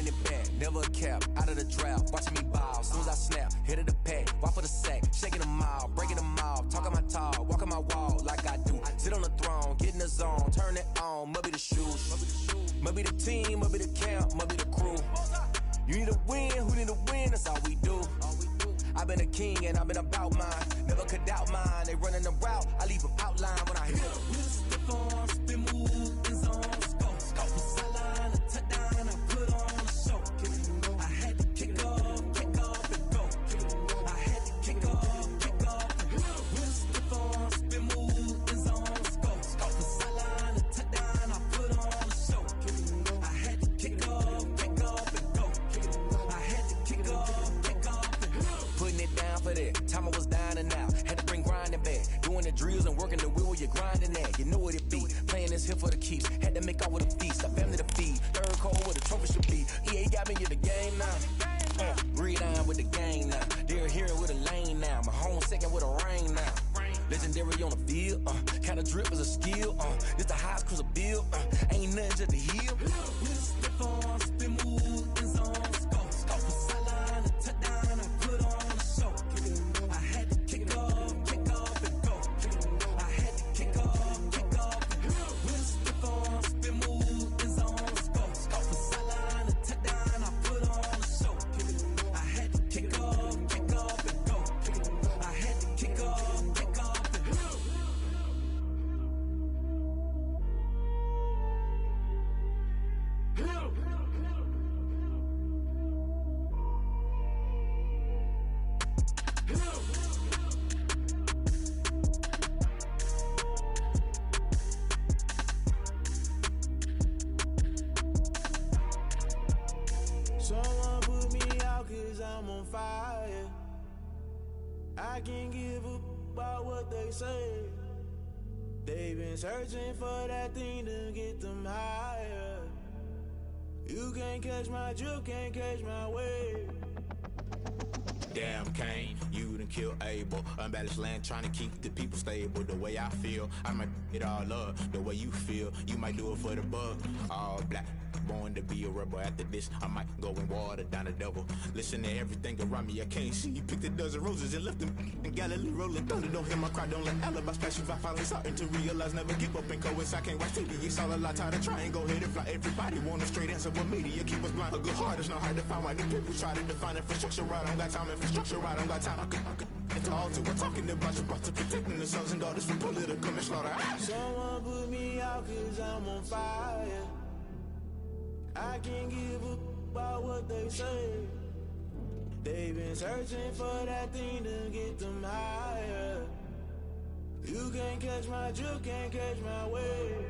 running it back, never a cap, out of the draft, watching me ball. Soon as I snap, hit of the pack, walk for the sack, shaking them all, breaking them all, talking my talk, walking my wall like I do. Sit on the throne, get in the zone, turn it on, must be the shoes, must be the team, must be the camp, must be the crew. You need a win, who need a win, that's all we do. I've been a king and I've been about mine, never could doubt mine. They running the route, I leave them outline when I hit them. We stiff on, spin move, in zone, scope from sideline to touchdown, I put on a show. I had to kick off and go. I had to kick off and go. We stiff on, spin move, in zone, scope from sideline to touchdown, I put on a show. I had to kick off and go. I had to kick off and go. Putting it down for that, time I was down and out. Had to bring grinding back, doing the drills and working the wheel where you're grinding at. You know what it be, playing this here for the keeps. Had to make out with a feast, a family to feed. Third cold where the trophy should be. EA got me in the game now. Breathe down with the gang now. They're here with a lane now. My home second with a rain now. Legendary on the field, kinda drip as a skill. This the highest cruiser bill, ain't nothing just to heal. We just step on, spin move, in zone, scope from sideline to touchdown, I put on a show. I had to kick off and go. I had to kick off and go. We just step on, spin move, in zone, scope from sideline to touchdown, I put on a show. I had to kick off and go. I had to kick off and go. Someone put me out 'cause I'm on fire. I can't give up about what they say. They've been searching for that thing to get them higher. You can't catch my drift, can't catch my wave. Damn Kane, you done killed Abel. Unbalanced land trying to keep the people stable. The way I feel, I might it all up. The way you feel, you might do it for the bug. All black, born to be a rebel. After this, I might go and water down the devil. Listen to everything around me, I can't see. You picked a dozen roses and left them in Galilee rolling thunder. Don't hear my cry, don't let alibis pass you. I finally starting to realize, never give up and coincide. Can't watch TV, it's all a lot. Tired of trying, go ahead and fly. Everybody want a straight answer, but media keep us blind. A good heart is not hard to find. Why the people try to define infrastructure right? I don't got time, infrastructure right, I don't got time. I could into all to we're talking about you, about to protecting the sons and daughters from political and slaughter. Someone put me out 'cause I'm on fire. I can't give up about what they say. They've been searching for that thing to get them higher. You can't catch my drift, can't catch my wave.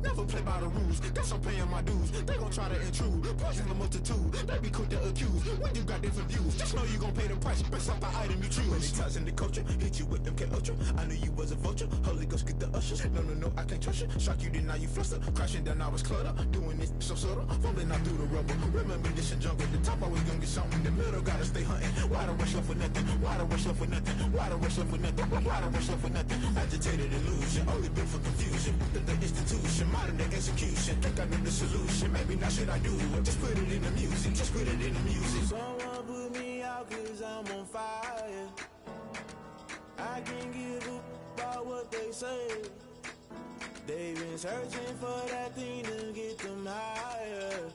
Never play by the rules, guess I'm paying my dues. They gon' try to intrude, poison the multitude. They be quick to accuse, when you got different views. Just know you gon' pay the price, based off the item you choose. Many ties in the culture, hit you with them K-Ultra. I knew you was a vulture, Holy Ghost get the ushers. No, I can't trust you. Shock you, then now you fluster. Crashing down, I was cluttered. Doing this so subtle, fumbling out through the rubble. Remember this and jungle, the top always gonna get something. The middle gotta stay hunting. Why the rush left for nothing? Why the rush left for nothing? Why the rush left for nothing? Why the rush left for nothing? Agitated illusion, only built for confusion. The institution, modern day execution. Think I know the solution, maybe now should I do it? Just put it in the music, just put it in the music. Someone put me out 'cause I'm on fire. I can't give up about what they say. They've been searching for that thing to get them higher.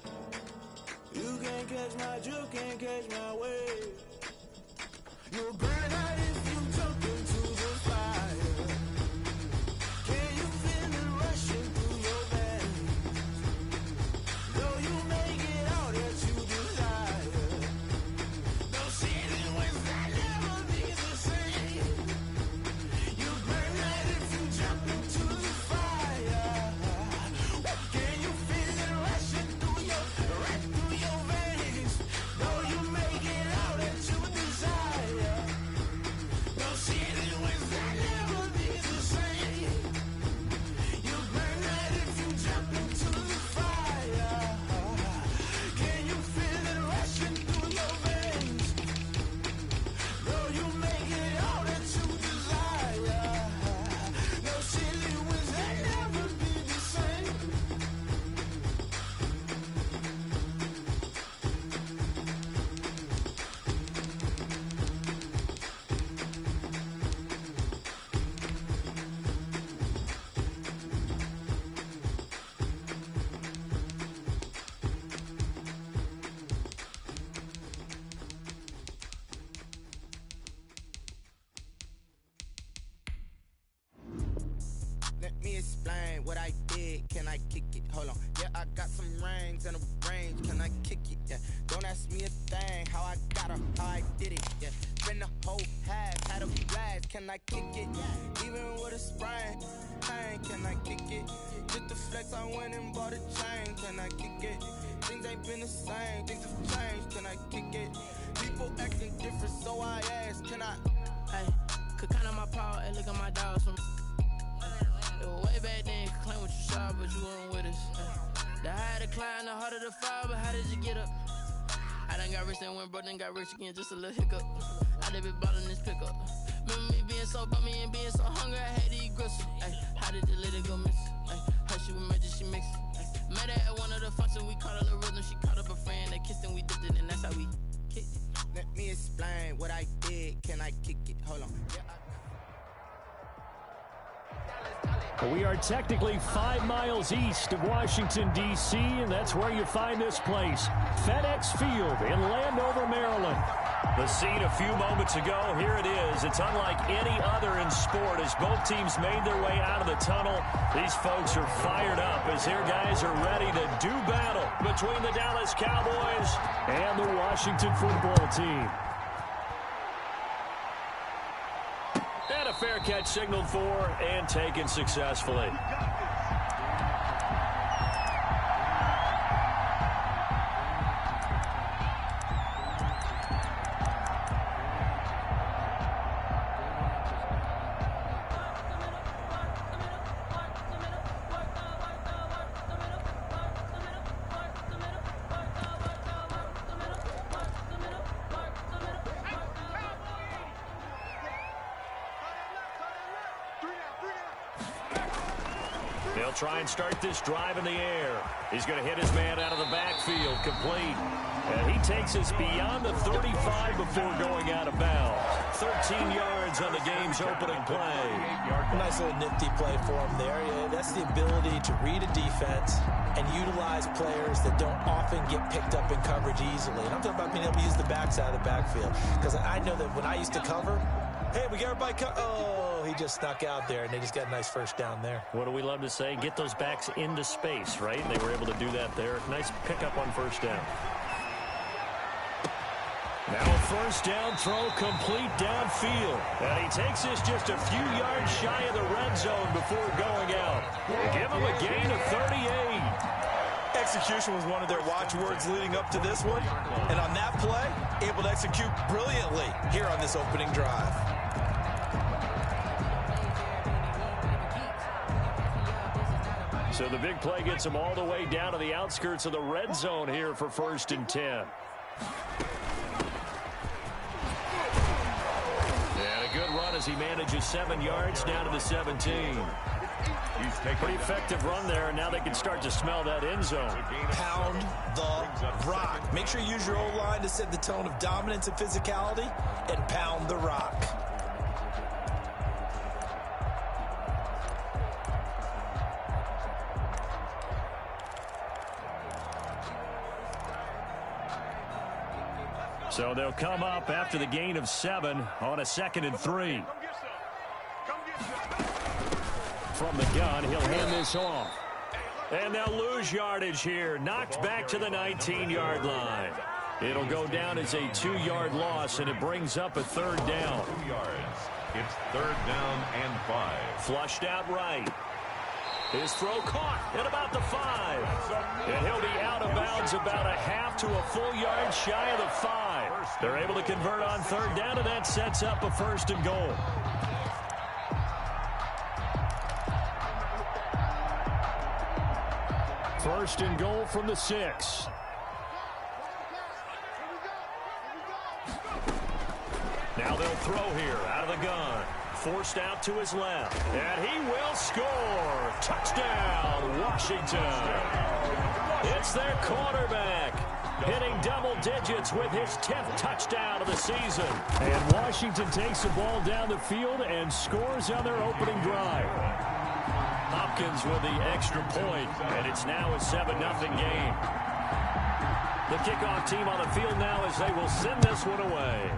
You can't catch my drift, can't catch my wave. You'll burn out if you jump into the fire. Can you feel it rushing through your veins? Though you make it all that you desire. No city was that never be the same. You burn out if you jump into the fire. Can you feel it rushing through your veins? Though you make it all that you desire. explain what I did. Can I kick it? Hold on. Yeah, I got some rings and a range. Can I kick it? Yeah. Don't ask me a thing. How I got her, how I did it. Yeah. Been the whole half, had a blast. Can I kick it? Even with a sprain. Pain, can I kick it? Just the flex, I went and bought a chain. Can I kick it? Things ain't been the same. Things have changed. Can I kick it? People acting different, so I ask. Can I? Hey, could count on my power and look at my dogs from. It was way back then, could claim what you saw, but you weren't with us. The higher the climb, the harder the fall, but how did you get up? I done got rich and went broke, then got rich again, just a little hiccup. I done been ballin' this pickup. Remember me being so bummy and being so hungry, I had to eat gristle. Ay, how did the lady go miss? Ay, how she was magic, she mixed. Met her at one of the functions, we caught a little rhythm, she caught up a friend, they kissed and we dipped it, and that's how we kicked it. Let me explain what I did. Can I kick it? Hold on. Yeah, We are technically 5 miles east of Washington, D.C., and that's where you find this place, FedEx Field in Landover, Maryland. The scene a few moments ago, here it is. It's unlike any other in sport as both teams made their way out of the tunnel. These folks are fired up as their guys are ready to do battle between the Dallas Cowboys and the Washington football team. And a fair catch signaled for and taken successfully. They'll try and start this drive in the air. He's going to hit his man out of the backfield, complete. And he takes us beyond the 35 before going out of bounds. 13 yards on the game's opening play. Nice little nifty play for him there. Yeah, that's the ability to read a defense and utilize players that don't often get picked up in coverage easily. And I'm talking about being able to use the backside of the backfield. Because I know that when I used to cover, hey, we got everybody oh, he just snuck out there, and they just got a nice first down there. What do we love to say? Get those backs into space, right? And they were able to do that there. Nice pickup on first down. Now a first down throw complete downfield. And he takes this just a few yards shy of the red zone before going out. Give him a gain of 38. Execution was one of their watchwords leading up to this one. And on that play, able to execute brilliantly here on this opening drive. So the big play gets him all the way down to the outskirts of the red zone here for 1st and 10. And a good run as he manages 7 yards down to the 17. Pretty effective run there, and now they can start to smell that end zone. Pound the rock. Make sure you use your O-line to set the tone of dominance and physicality, and pound the rock. So they'll come up after the gain of 7 on a 2nd and 3. From the gun, he'll hand this off. And they'll lose yardage here. Knocked back to the 19-yard line. It'll go down as a 2-yard loss, and it brings up a 3rd down. 2 yards. It's 3rd down and 5. Flushed out right. His throw caught at about the 5. And he'll be out of bounds about a half to a full yard shy of the 5. They're able to convert on 3rd down, and that sets up a 1st and goal. First and goal from the 6. Now they'll throw here out of the gun. Forced out to his left. And he will score. Touchdown, Washington. It's their quarterback, hitting double digits with his 10th touchdown of the season. And Washington takes the ball down the field and scores on their opening drive. Hopkins with the extra point, and it's now a 7-0 game. The kickoff team on the field now as they will send this one away.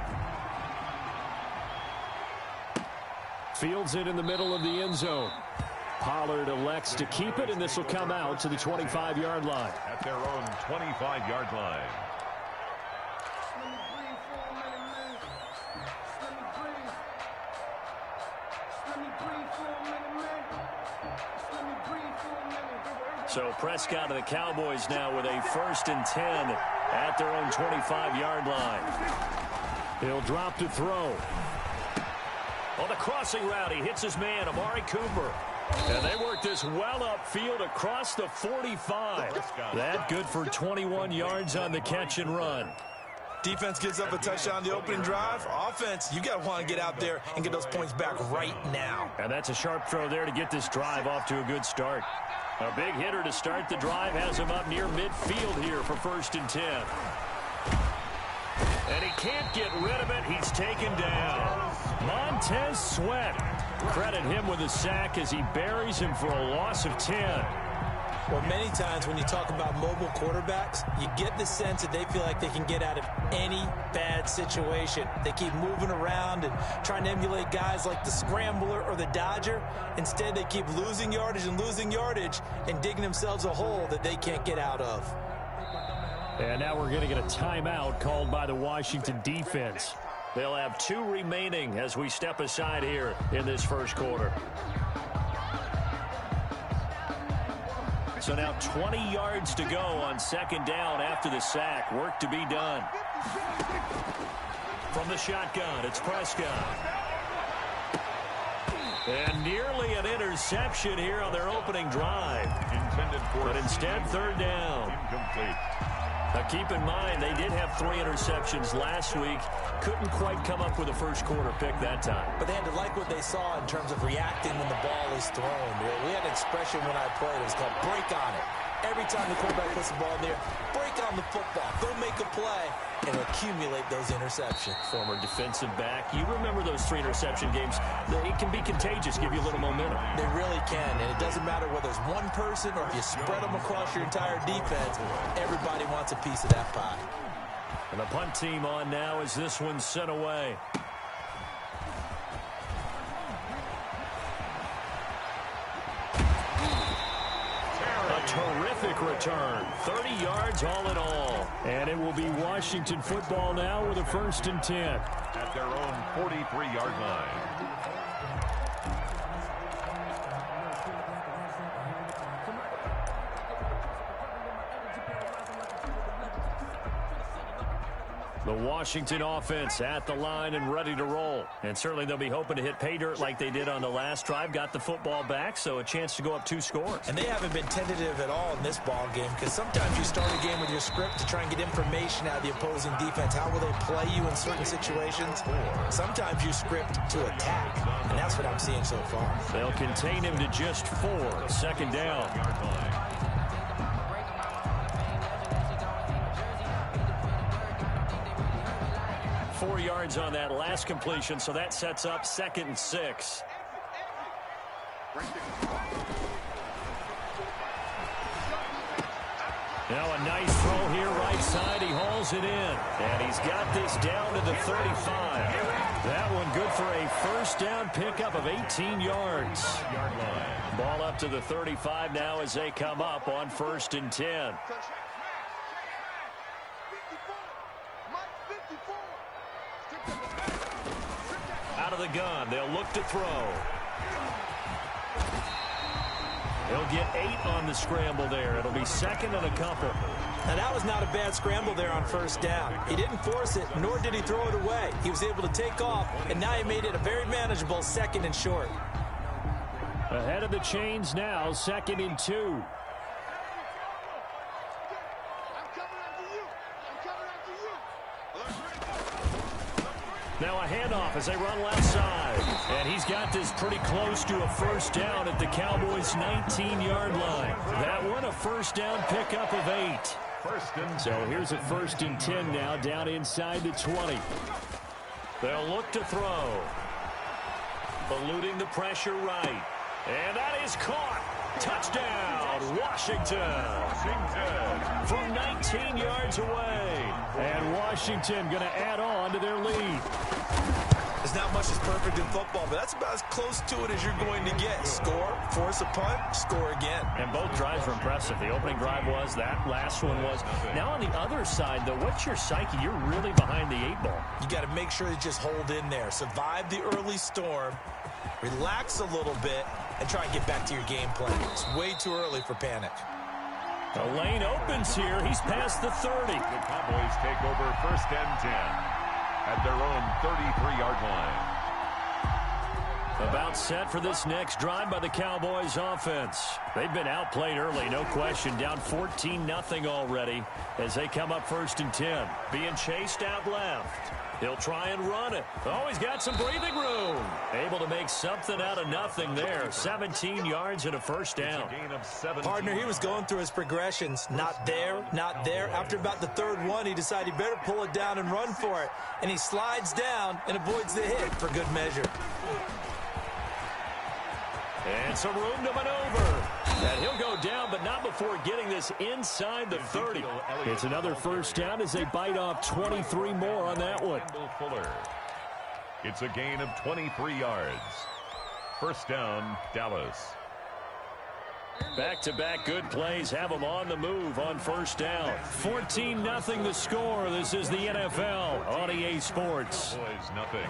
Fields it in the middle of the end zone. Pollard elects to keep it, and this will come out to the 25-yard line. At their own 25-yard line. So Prescott and the Cowboys now with a 1st and 10 at their own 25-yard line. He'll drop to throw. On the crossing route, he hits his man, Amari Cooper. And they work this well upfield across the 45. That good for 21 yards on the catch and run. Defense gives up a touchdown the opening drive. Offense, you got to want to get out there and get those points back right now. And that's a sharp throw there to get this drive off to a good start. A big hitter to start the drive has him up near midfield here for 1st and 10. And he can't get rid of it. He's taken down. Montez Sweat. Credit him with a sack as he buries him for a loss of 10. Well, many times when you talk about mobile quarterbacks, you get the sense that they feel like they can get out of any bad situation. They keep moving around and trying to emulate guys like the scrambler or the dodger. Instead, they keep losing yardage and digging themselves a hole that they can't get out of. And now we're going to get a timeout called by the Washington defense. They'll have 2 remaining as we step aside here in this first quarter. So now 20 yards to go on 2nd down after the sack. Work to be done. From the shotgun, it's Prescott. And nearly an interception here on their opening drive. Intended for but instead, 3rd down. Incomplete. Now keep in mind, they did have 3 interceptions last week. Couldn't quite come up with a first quarter pick that time. But they had to like what they saw in terms of reacting when the ball is thrown. We had an expression when I played. It was called break on it. Every time the quarterback puts the ball in there, break on the football. Go make a play and accumulate those interceptions. Former defensive back. You remember those 3 interception games. It can be contagious, give you a little momentum. They really can, and it doesn't matter whether it's one person or if you spread them across your entire defense. Everybody wants a piece of that pie. And the punt team on now as this one's sent away. A terrific return. 30 yards all in all. And it will be Washington football now with a 1st and 10. At their own 43-yard line. The Washington offense at the line and ready to roll. And certainly they'll be hoping to hit pay dirt like they did on the last drive. Got the football back, so a chance to go up 2 scores. And they haven't been tentative at all in this ball game because sometimes you start a game with your script to try and get information out of the opposing defense. How will they play you in certain situations? Sometimes you script to attack, and that's what I'm seeing so far. They'll contain him to just 4. 2nd down. 4 yards on that last completion, so that sets up 2nd and 6. Now a nice throw here right side. He hauls it in, and he's got this down to the 35. That one good for a 1st down pickup of 18 yards. Ball up to the 35 now as they come up on 1st and 10. Out of the gun, they'll look to throw. He'll get 8 on the scramble there. It'll be 2nd and a couple. Now, that was not a bad scramble there on 1st down. He didn't force it, nor did he throw it away. He was able to take off, and now he made it a very manageable 2nd and short. Ahead of the chains now, 2nd and 2. Now a handoff as they run left side. And he's got this pretty close to a 1st down at the Cowboys' 19-yard line. That one a 1st down pickup of 8. So here's a 1st and 10 now down inside the 20. They'll look to throw. Eluding the pressure right. And that is caught. Touchdown, Washington. From 19 yards away. And Washington going to add on to their lead. There's not much is perfect in football, but that's about as close to it as you're going to get. Score, force a punt, score again. And both drives were impressive. The opening drive was, that last one was. Now on the other side, though, what's your psyche? You're really behind the 8-ball. You got to make sure you just hold in there. Survive the early storm, relax a little bit, and try and get back to your game plan. It's way too early for panic. The lane opens here. He's past the 30. The Cowboys take over 1st and 10 at their own 33-yard line. About set for this next drive by the Cowboys offense. They've been outplayed early, no question. Down 14-0 already as they come up 1st and 10. Being chased out left. He'll try and run it. Oh, he's got some breathing room. Able to make something out of nothing there. 17 yards and a 1st down. Partner, he was going through his progressions. Not there, not there. After about the 3rd one, he decided he better pull it down and run for it. And he slides down and avoids the hit for good measure. And some room to maneuver. And he'll go down, but not before getting this inside the 30. It's another 1st down as they bite off 23 more on that one. It's a gain of 23 yards. 1st down, Dallas. Back-to-back good plays have them on the move on 1st down. 14-0 the score. This is the NFL on EA Sports. Boys, nothing.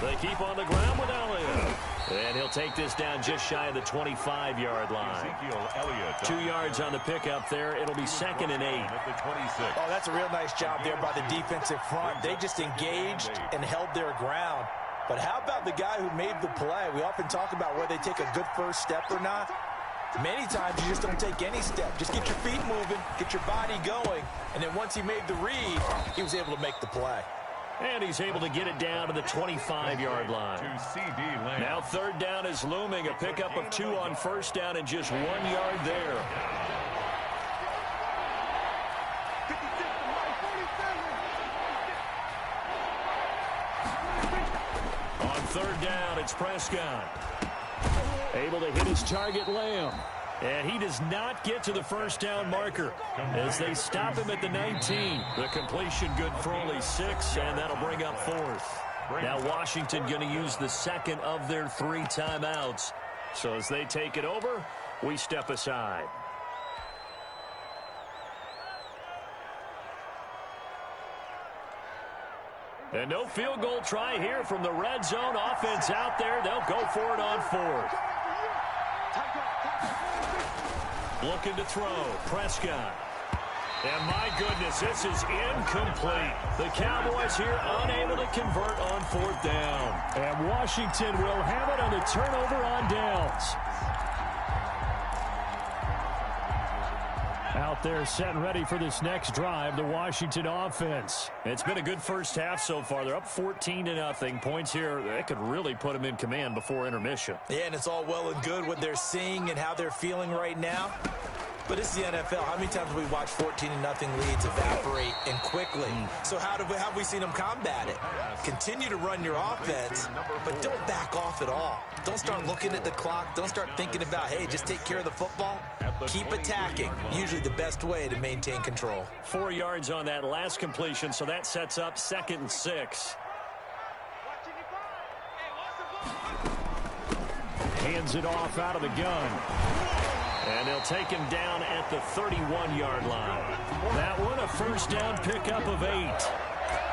They keep on the ground with Elliott. And he'll take this down just shy of the 25-yard line. 2 yards on the pickup there. It'll be 2nd and 8. Oh, that's a real nice job there by the defensive front. They just engaged and held their ground. But how about the guy who made the play? We often talk about whether they take a good first step or not. Many times you just don't take any step. Just get your feet moving, get your body going, and then once he made the read, he was able to make the play. And he's able to get it down to the 25-yard line. Now 3rd down is looming. A pickup of 2 on 1st down and just 1 yard there. On 3rd down, it's Prescott. Able to hit his target, Lamb. And he does not get to the 1st down marker as they stop him at the 19. The completion good for only 6, and that'll bring up 4th. Now Washington going to use the 2nd of their 3 timeouts. So as they take it over, we step aside. And no field goal try here from the red zone offense out there. They'll go for it on 4th. Looking to throw. Prescott. And my goodness, this is incomplete. The Cowboys here unable to convert on 4th down. And Washington will have it on the turnover on downs. Out there set and ready for this next drive, the Washington offense. It's been a good first half so far. They're up 14-0. Points here, that could really put them in command before intermission. Yeah, and it's all well and good what they're seeing and how they're feeling right now. But it's the NFL. How many times have we watched 14-0 leads evaporate and quickly? So how have we seen them combat it? Continue to run your offense, but don't back off at all. Don't start looking at the clock. Don't start thinking about, hey, just take care of the football. Keep attacking. Usually the best way to maintain control. 4 yards on that last completion, so that sets up 2nd and 6. Hands it off out of the gun. And they'll take him down at the 31-yard line. That one, a 1st down pickup of 8.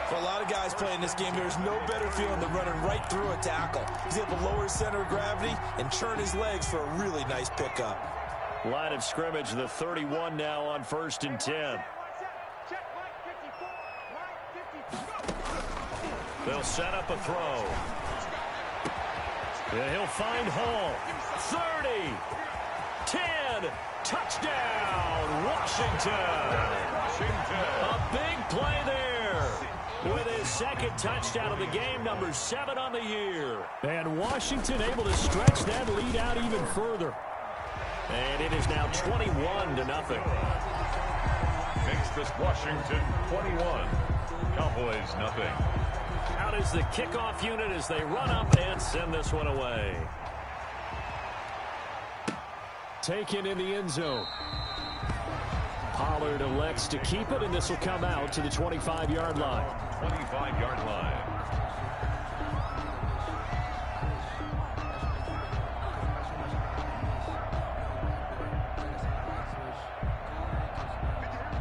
For a lot of guys playing this game, there's no better feeling than running right through a tackle. He's able to lower his center of gravity and churn his legs for a really nice pickup. Line of scrimmage, the 31 now on 1st and 10. They'll set up a throw. And he'll find Hall. 30. 10. Touchdown, Washington. A big play there. With his 2nd touchdown of the game, number 7 on the year. And Washington able to stretch that lead out even further. And it is now 21-0. Makes this Washington 21. Cowboys nothing. Out is the kickoff unit as they run up and send this one away. taken in the end zone. Pollard elects to keep it, and this will come out to the 25-yard line. 25-yard line.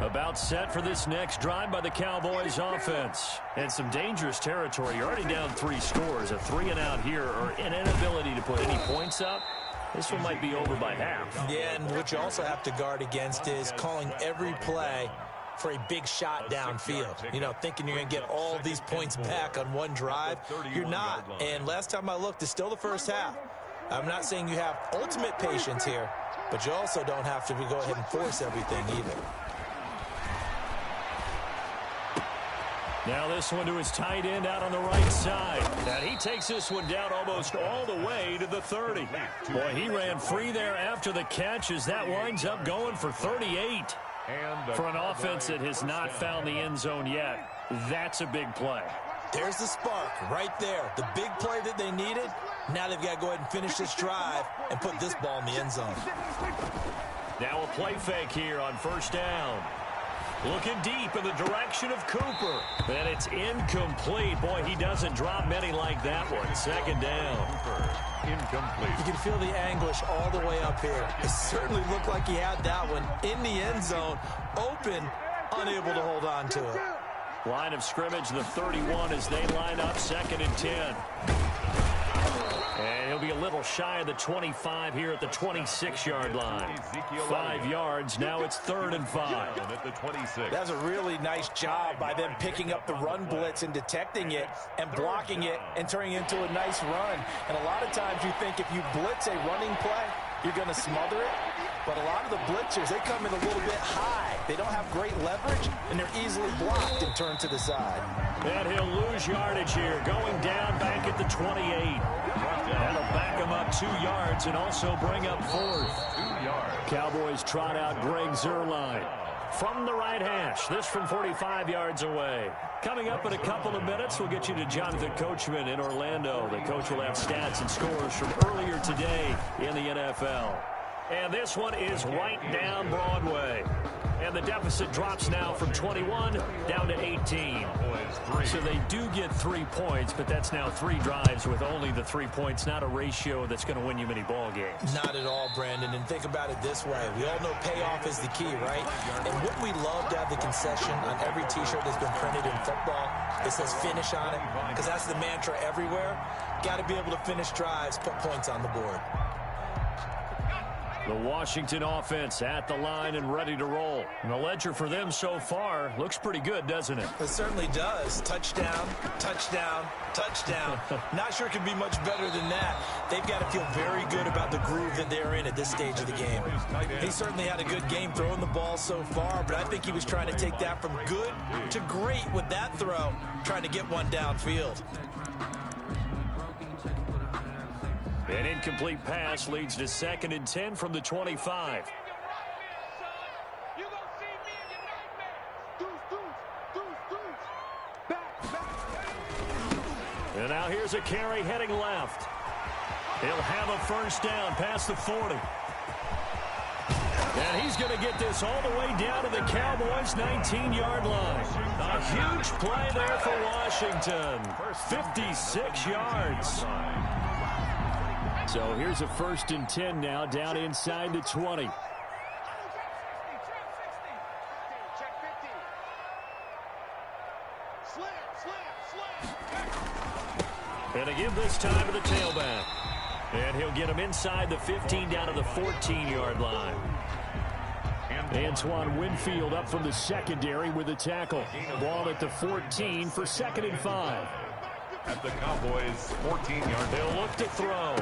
About set for this next drive by the Cowboys offense. And some dangerous territory. You're already down 3 scores. A 3-and-out here, or an inability to put any points up. This one might be over by half. Yeah, and what you also have to guard against is calling every play for a big shot downfield. You know, thinking you're going to get all these points back on one drive. You're not. And last time I looked, it's still the first half. I'm not saying you have ultimate patience here, but you also don't have to go ahead and force everything either. Now this one to his tight end out on the right side. And he takes this one down almost all the way to the 30. Boy, he ran free there after the catch as that winds up going for 38. For an offense that has not found the end zone yet, that's a big play. There's the spark right there. The big play that they needed. Now they've got to go ahead and finish this drive and put this ball in the end zone. Now a play fake here on first down. Looking deep in the direction of Cooper. And it's incomplete. Boy, he doesn't drop many like that one. Second down. Incomplete. You can feel the anguish all the way up here. It certainly looked like he had that one in the end zone, open, unable to hold on to it. Line of scrimmage, the 31 as they line up, 2nd and 10. And he'll be a little shy of the 25 here at the 26-yard line. 5 yards. Now it's 3rd and 5. At the 26. That's a really nice job by them picking up the run blitz and detecting it and blocking it and turning it into a nice run. And a lot of times you think if you blitz a running play, you're going to smother it. But a lot of the blitzers, they come in a little bit high. They don't have great leverage, and they're easily blocked and turned to the side. And he'll lose yardage here, going down back at the 28. That'll back him up 2 yards and also bring up 4th. 2 yards. Cowboys trot out Greg Zuerlein from the right hash. This from 45 yards away. Coming up in a couple of minutes, we'll get you to Jonathan Coachman in Orlando. The coach will have stats and scores from earlier today in the NFL. And this one is right down Broadway. And the deficit drops now from 21 down to 18. So they do get 3 points, but that's now 3 drives with only the 3 points, not a ratio that's going to win you many ball games. Not at all, Brandon. And think about it this way. We all know payoff is the key, right? And wouldn't we love to have the concession on every T-shirt that's been printed in football? It says finish on it, because that's the mantra everywhere. Got to be able to finish drives, put points on the board. The Washington offense at the line and ready to roll. And the ledger for them so far looks pretty good, doesn't it? It certainly does. Touchdown, touchdown, touchdown. Not sure it can be much better than that. They've got to feel very good about the groove that they're in at this stage of the game. He certainly had a good game throwing the ball so far, but I think he was trying to take that from good to great with that throw, trying to get one downfield. An incomplete pass leads to 2nd and 10 from the 25. And now here's a carry heading left. He'll have a first down past the 40. And he's going to get this all the way down to the Cowboys' 19-yard line. A huge play there for Washington. 56 yards. So here's a 1st and 10 now, down inside the 20. And again this time to the tailback. And he'll get him inside the 15 down to the 14-yard line. Antoine Winfield up from the secondary with a tackle. Ball at the 14 for 2nd and 5. At the Cowboys' 14-yard. They'll look to throw.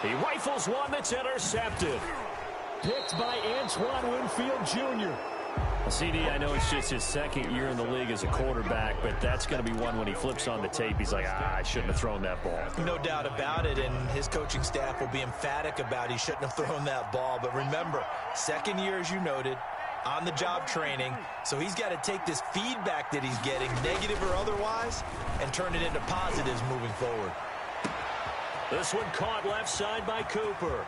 He rifles one that's intercepted. Picked by Antoine Winfield Jr. CD, I know it's just his 2nd year in the league as a quarterback, but that's going to be one when he flips on the tape. He's like, I shouldn't have thrown that ball. No doubt about it, and his coaching staff will be emphatic about he shouldn't have thrown that ball. But remember, 2nd year, as you noted, on-the-job training, so he's got to take this feedback that he's getting, negative or otherwise, and turn it into positives moving forward. This one caught left side by Cooper.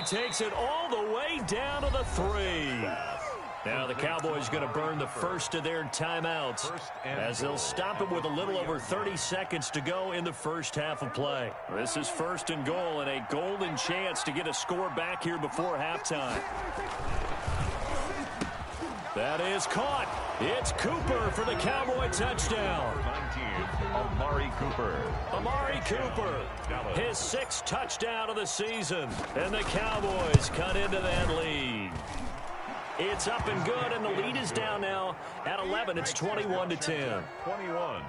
takes it all the way down to the 3. Now the Cowboys going to burn the first of their timeouts as they'll stop it with a little over 30 seconds to go in the first half of play. This is 1st and goal and a golden chance to get a score back here before halftime. That is caught. It's Cooper for the Cowboy touchdown. 19, Amari Cooper. Amari Cooper, his 6th touchdown of the season. And the Cowboys cut into that lead. It's up and good, and the lead is down now at 11. It's 21-10. 21,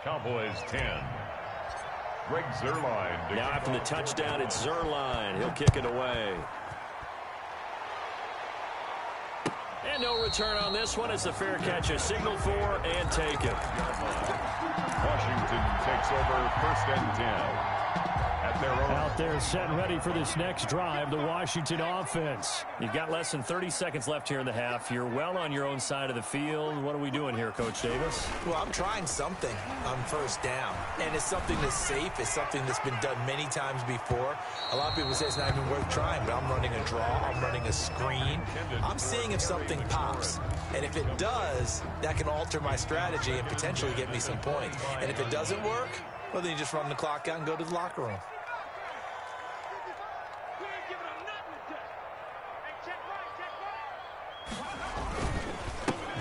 Cowboys 10. Greg Zuerlein. Now after the touchdown, it's Zuerlein. He'll kick it away. And no return on this one as the fair catch is signaled for and taken. Washington takes over 1st and 10. At their own. Out there set and ready for this next drive, the Washington offense. You've got less than 30 seconds left here in the half. You're well on your own side of the field. What are we doing here, Coach Davis? Well, I'm trying something on 1st down, and it's something that's safe. It's something that's been done many times before. A lot of people say it's not even worth trying, but I'm running a draw. I'm running a screen. I'm seeing if something pops, and if it does, that can alter my strategy and potentially get me some points. And if it doesn't work, well, then you just run the clock out and go to the locker room.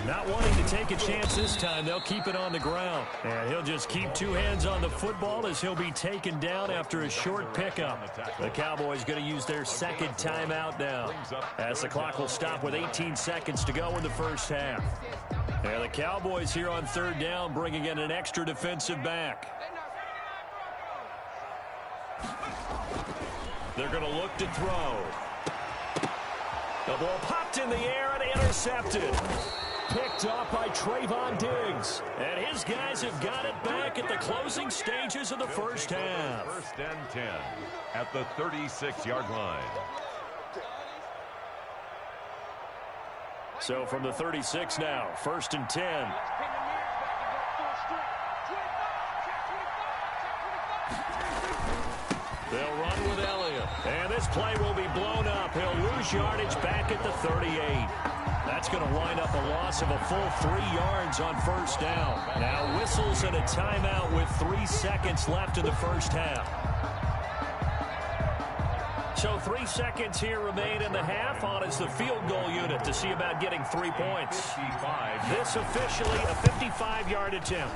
Not wanting to take a chance this time, they'll keep it on the ground. And he'll just keep 2 hands on the football as he'll be taken down after a short pickup. The Cowboys going to use their 2nd timeout now, as the clock will stop with 18 seconds to go in the first half. And the Cowboys here on 3rd down bringing in an extra defensive back. They're going to look to throw. The ball popped in the air and intercepted. Picked off by Trayvon Diggs. And his guys have got it back at the closing stages of the first half. 1st and 10 at the 36-yard line. So from the 36 now, 1st and 10. They'll run with Elliott. And this play will be blown up. He'll lose yardage back at the 38. That's going to wind up a loss of a full 3 yards on 1st down. Now whistles and a timeout with 3 seconds left in the first half. So 3 seconds here remain in the half on as the field goal unit to see about getting 3 points. This officially a 55-yard attempt.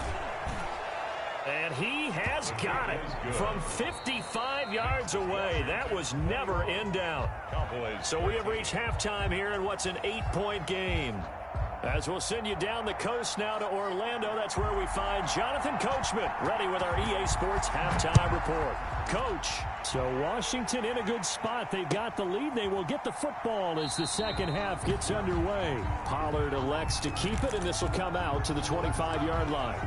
And he has got it from 55 yards away. That was never in doubt. So we have reached halftime here in what's an 8-point game. As we'll send you down the coast now to Orlando, that's where we find Jonathan Coachman, ready with our EA Sports halftime report. Coach. So Washington in a good spot. They've got the lead. They will get the football as the second half gets underway. Pollard elects to keep it, and this will come out to the 25-yard line.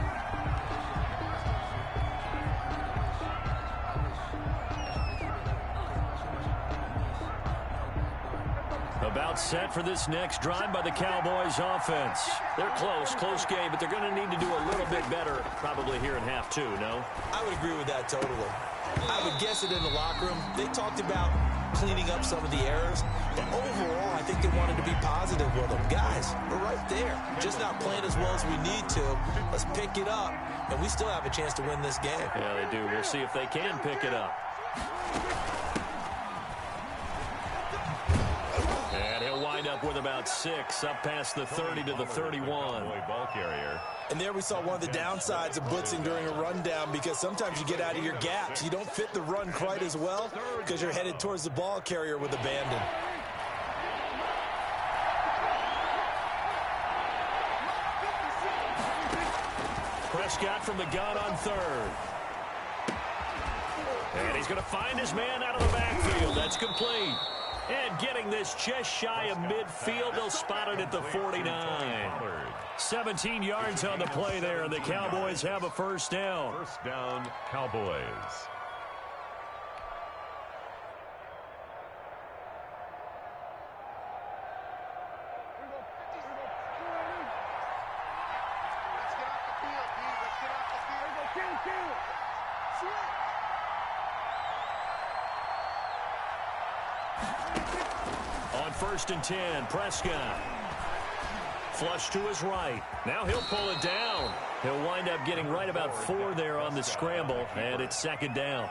About set for this next drive by the Cowboys offense. They're close game, but they're going to need to do a little bit better probably here in half 2, no? I would agree with that totally. I would guess it in the locker room. They talked about cleaning up some of the errors, but overall, I think they wanted to be positive with them. Guys, we're right there. Just not playing as well as we need to. Let's pick it up, and we still have a chance to win this game. Yeah, they do. We'll see if they can pick it up. And he'll wind up with about 6, up past the 30 to the 31. Ball carrier. And there we saw one of the downsides of blitzing during a rundown, because sometimes you get out of your gaps. You don't fit the run quite as well because you're headed towards the ball carrier with abandon. Prescott from the gun on 3rd. And he's going to find his man out of the backfield. That's complete. And getting this just shy of midfield, they'll spot it at the 49. 17 yards on the play there, and the Cowboys have a first down. First down, Cowboys. 1st and 10. Prescott. Flush to his right. Now he'll pull it down. He'll wind up getting right about 4 there on the scramble, and it's 2nd down.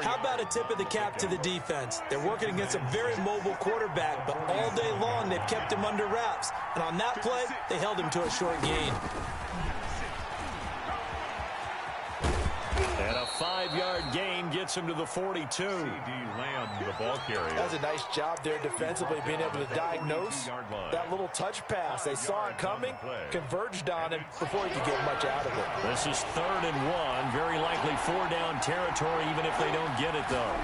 How about a tip of the cap to the defense? They're working against a very mobile quarterback, but all day long they've kept him under wraps. And on that play, they held him to a short gain. And a 5-yard gain gets him to the 42. CD Lamb, the ball carrier. That was a nice job there defensively, being able to diagnose that little touch pass. They saw it coming, converged on it before he could get much out of it. This is 3rd and 1. Very likely 4-down territory, even if they don't get it, though.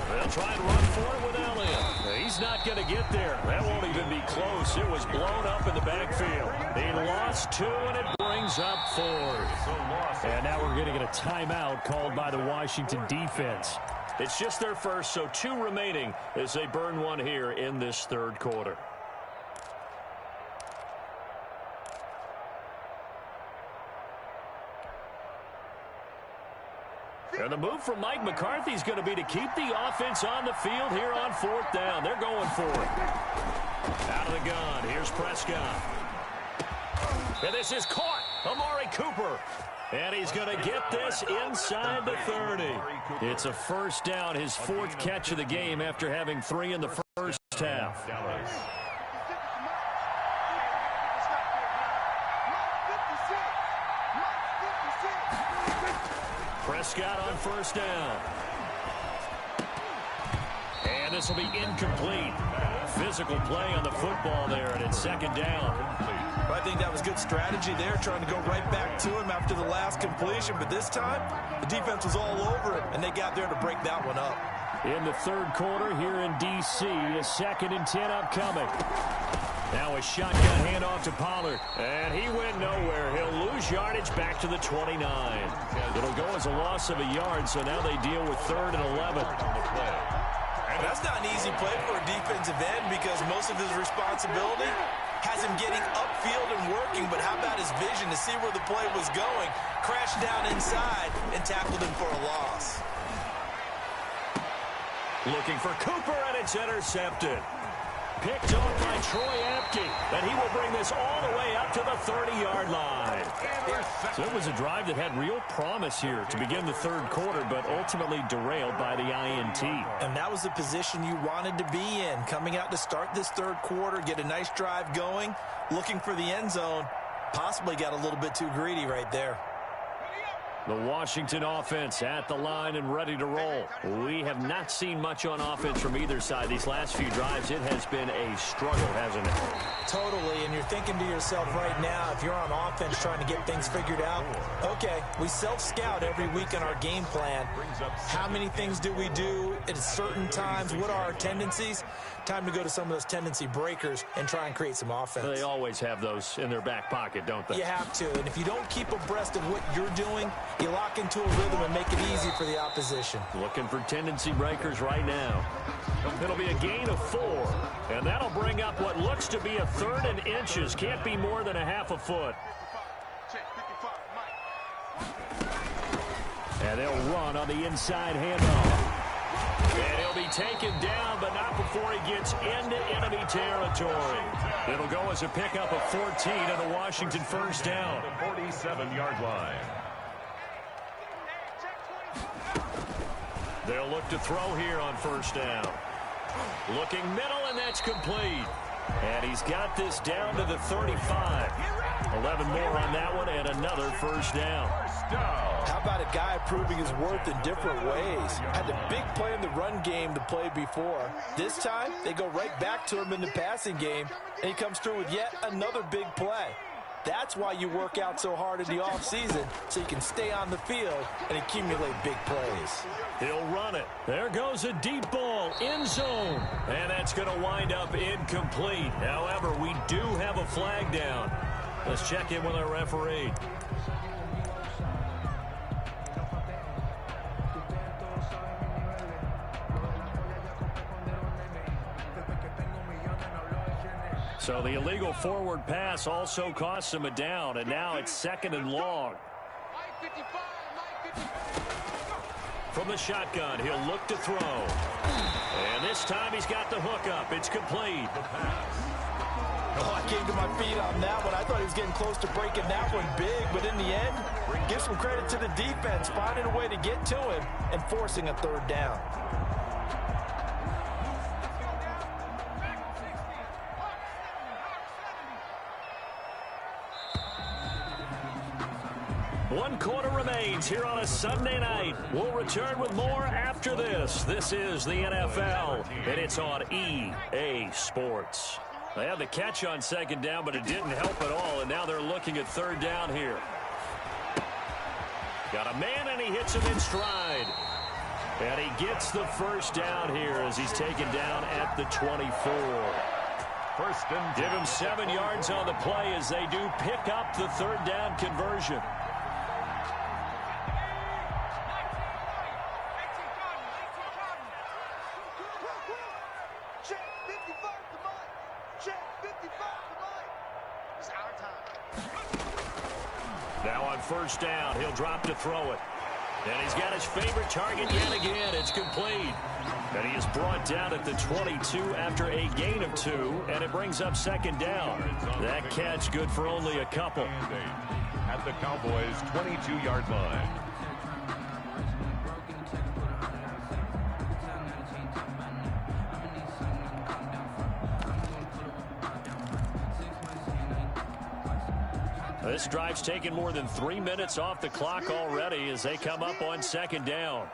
They'll try and run for it with Elliott. He's not going to get there. That won't even be close. It was blown up in the backfield. He lost 2, and it brings up 4th. And now we're going to get a timeout called by the Washington defense. It's just their first, so 2 remaining as they burn 1 here in this 3rd quarter. And the move from Mike McCarthy is going to be to keep the offense on the field here on 4th down. They're going for it. Out of the gun. Here's Prescott. And this is caught. Amari Cooper. And he's going to get this inside the 30. It's a 1st down, his 4th catch of the game after having 3 in the first half. Prescott on 1st down. And this will be incomplete. Physical play on the football there, and it's 2nd down. I think that was good strategy there, trying to go right back to him after the last completion. But this time, the defense was all over it, and they got there to break that one up. In the 3rd quarter here in D.C., a 2nd and 10 upcoming. Now a shotgun handoff to Pollard, and he went nowhere. He'll lose yardage back to the 29. It'll go as a loss of a yard, so now they deal with 3rd and 11. That's not an easy play for a defensive end because most of his responsibility has him getting upfield and working, but how about his vision to see where the play was going, crashed down inside, and tackled him for a loss. Looking for Cooper, and it's intercepted. Picked off by Troy Apke, and he will bring this all the way up to the 30-yard line. So it was a drive that had real promise here to begin the 3rd quarter, but ultimately derailed by the INT. And that was the position you wanted to be in, coming out to start this 3rd quarter, get a nice drive going, looking for the end zone. Possibly got a little bit too greedy right there. The Washington offense at the line and ready to roll. We have not seen much on offense from either side. These last few drives, it has been a struggle, hasn't it? Totally, and you're thinking to yourself right now, if you're on offense trying to get things figured out, okay, we self-scout every week on our game plan. How many things do we do at certain times? What are our tendencies? Time to go to some of those tendency breakers and try and create some offense. They always have those in their back pocket, don't they? You have to, and if you don't keep abreast of what you're doing, you lock into a rhythm and make it easy for the opposition. Looking for tendency breakers right now. It'll be a gain of 4, and that'll bring up what looks to be a 3rd and inches. Can't be more than a half a foot. And they'll run on the inside handoff. And he'll be taken down, but not before he gets into enemy territory. It'll go as a pickup of 14 and a Washington 1st down. The 47-yard line. They'll look to throw here on 1st down. Looking middle, and that's complete. And he's got this down to the 35. 11 more on that one, and another 1st down. How about a guy proving his worth in different ways? Had a big play in the run game to play before. This time, they go right back to him in the passing game, and he comes through with yet another big play. That's why you work out so hard in the offseason, so you can stay on the field and accumulate big plays. He'll run it. There goes a deep ball, end zone. And that's going to wind up incomplete. However, we do have a flag down. Let's check in with our referee. So the illegal forward pass also costs him a down, and now it's 2nd and long. From the shotgun, he'll look to throw. And this This time he's got the hook up. It's complete. Oh, I came to my feet on that one. I thought he was getting close to breaking that one big, but in the end, give some credit to the defense, finding a way to get to him and forcing a third down. One quarter remains here on a Sunday night. We'll return with more after this. This is the NFL, and it's on EA Sports. They had the catch on second down, but it didn't help at all, and now they're looking at third down here. Got a man, and he hits him in stride. And he gets the first down here as he's taken down at the 24. First and 10. Give him 7 yards on the play as they do pick up the third down conversion. Now on first down, he'll drop to throw it. And he's got his favorite target yet again. It's complete. And he is brought down at the 22 after a gain of 2, and it brings up second down. That catch good for only a couple. At the Cowboys' 22-yard line. This drive's taken more than 3 minutes off the clock already as they come up on second down.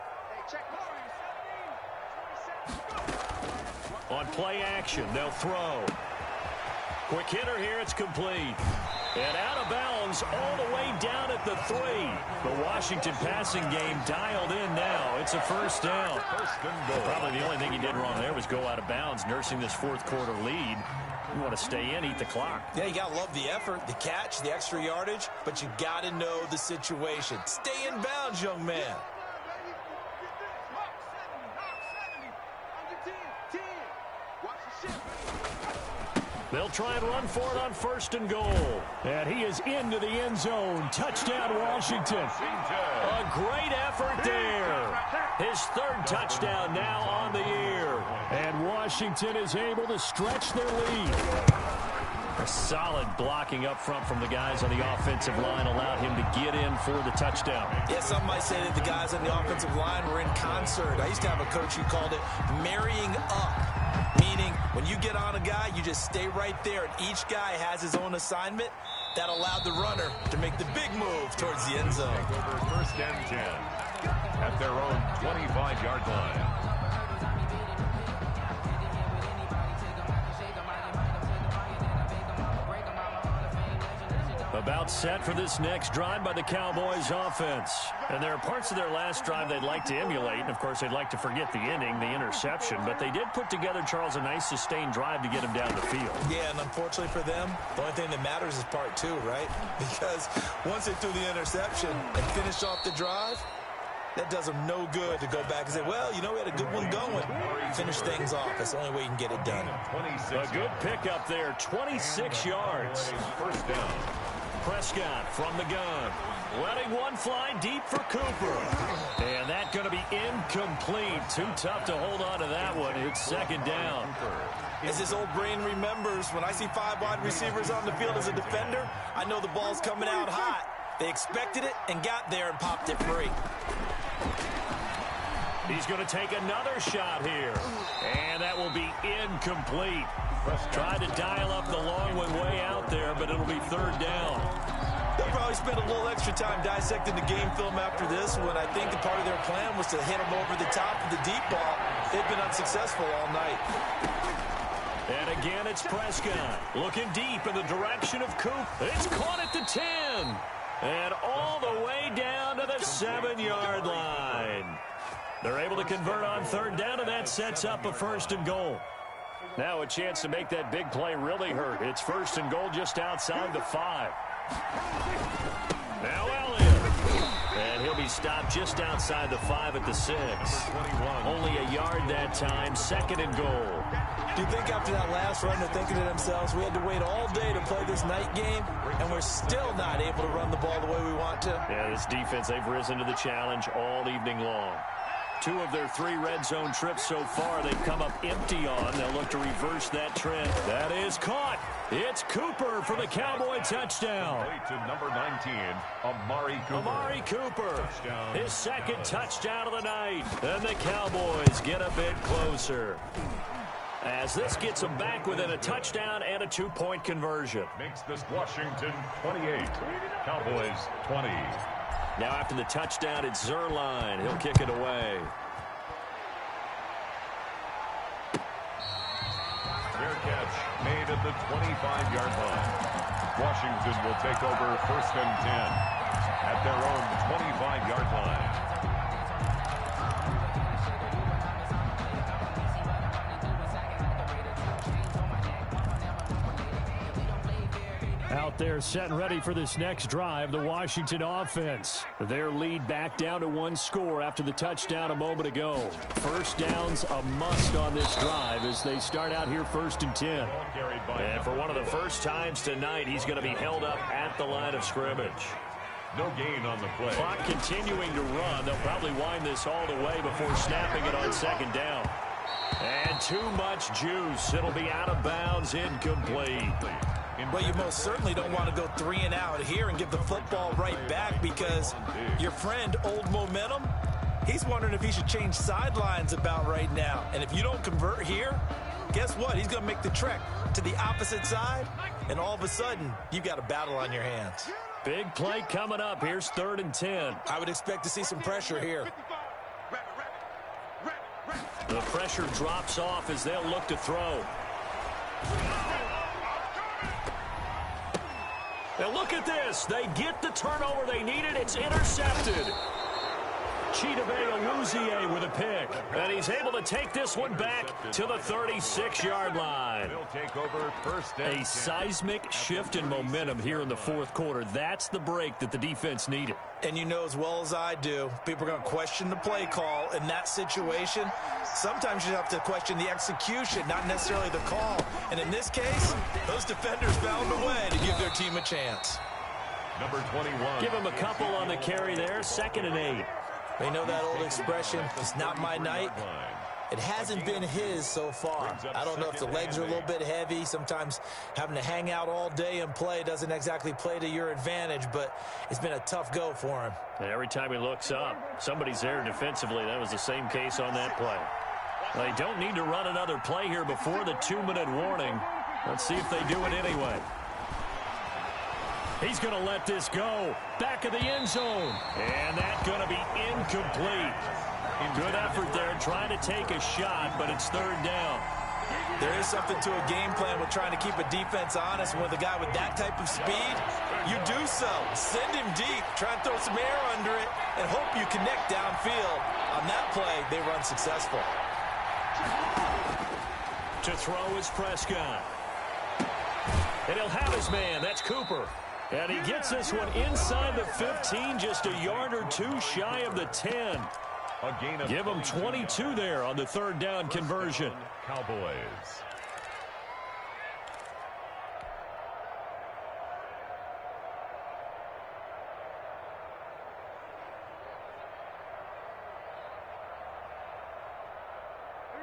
On play action, they'll throw. Quick hitter here, it's complete. And out of bounds all the way down at the 3. The Washington passing game dialed in now. It's a first down. Probably the only thing he did wrong there was go out of bounds, nursing this fourth quarter lead. You want to stay in, eat the clock. Yeah, you got to love the effort, the catch, the extra yardage, but you got to know the situation. Stay in bounds, young man. They'll try and run for it on first and goal. And he is into the end zone. Touchdown, Washington. A great effort there. His third touchdown now on the year. And Washington is able to stretch their lead. A solid blocking up front from the guys on the offensive line allowed him to get in for the touchdown. Yeah, some might say that the guys on the offensive line were in concert. I used to have a coach who called it marrying up, meaning when you get on a guy, you just stay right there, and each guy has his own assignment. That allowed the runner to make the big move towards the end zone. Over first and 10 at their own 25-yard line. About set for this next drive by the Cowboys offense. And there are parts of their last drive they'd like to emulate. And, of course, they'd like to forget the ending, the interception. But they did put together, Charles, a nice sustained drive to get him down the field. Yeah, and unfortunately for them, the only thing that matters is part 2, right? Because once they threw the interception and finished off the drive, that does them no good to go back and say, well, you know, we had a good one going. Finish things off. That's the only way you can get it done. A good pickup there, 26 yards. First down. Prescott from the gun. Letting one fly deep for Cooper. And that's going to be incomplete. Too tough to hold on to that one. It's second down. As his old brain remembers, when I see 5 wide receivers on the field as a defender, I know the ball's coming out hot. They expected it and got there and popped it free. He's going to take another shot here. And that will be incomplete. Tried to dial up the long one way out there, but it'll be third down. They'll probably spend a little extra time dissecting the game film after this when I think a part of their plan was to hit him over the top of the deep ball. They've been unsuccessful all night. And again, it's Prescott looking deep in the direction of Coop. It's caught at the 10. And all the way down to the 7-yard line. They're able to convert on third down, and that sets up a first and goal. Now a chance to make that big play really hurt. It's first and goal just outside the 5. Now Elliott. And he'll be stopped just outside the 5 at the 6. Only a yard that time, second and goal. Do you think after that last run they're thinking to themselves, we had to wait all day to play this night game, and we're still not able to run the ball the way we want to? Yeah, this defense, they've risen to the challenge all evening long. 2 of their 3 red zone trips so far they've come up empty on. They'll look to reverse that trend. That is caught. It's Cooper for the Cowboy touchdown. To number 19, Amari Cooper. Amari Cooper, his second touchdown of the night. And the Cowboys get a bit closer, as this gets them back within a touchdown and a 2-point conversion. Makes this Washington 28, Cowboys 20. Now after the touchdown, it's Zerline. He'll kick it away. Fair catch made at the 25-yard line. Washington will take over 1st and 10 at their own 25-yard line. Out there set and ready for this next drive, the Washington offense. Their lead back down to 1 score after the touchdown a moment ago. First down's a must on this drive as they start out here 1st and 10. And for one of the first times tonight, he's going to be held up at the line of scrimmage. No gain on the play. Clock continuing to run. They'll probably wind this all the way before snapping it on 2nd down. And too much juice. It'll be out of bounds, incomplete. Well, you most certainly don't want to go 3 and out here and give the football right back, because your friend, Old Momentum, he's wondering if he should change sidelines about right now. And if you don't convert here, guess what? He's going to make the trek to the opposite side, and all of a sudden, you've got a battle on your hands. Big play coming up. Here's 3rd and 10. I would expect to see some pressure here. The pressure drops off as they'll look to throw. Now look at this. They get the turnover they needed. It's intercepted. Chidobe Awuzie with a pick. And he's able to take this one back to the 36-yard line. A seismic shift in momentum here in the 4th quarter. That's the break that the defense needed. And you know as well as I do, people are going to question the play call in that situation. Sometimes you have to question the execution, not necessarily the call. And in this case, those defenders found a way to give their team a chance. Number 21. Give him a couple on the carry there. 2nd and 8. They know that old expression, it's not my night. It hasn't been his so far. I don't know if the legs are a little bit heavy. Sometimes having to hang out all day and play doesn't exactly play to your advantage, but it's been a tough go for him. And every time he looks up, somebody's there defensively. That was the same case on that play. They don't need to run another play here before the 2-minute warning. Let's see if they do it anyway. He's going to let this go. Back of the end zone. And that's going to be incomplete. Good effort there trying to take a shot, but it's 3rd down. There is something to a game plan with trying to keep a defense honest. With a guy with that type of speed, you do so. Send him deep. Try and throw some air under it and hope you connect downfield. On that play, they run successful. To throw is Prescott. And he'll have his man. That's Cooper. And he gets this one inside the 15, just a yard or 2 shy of the 10. Give him 22 there on the 3rd down conversion. Cowboys.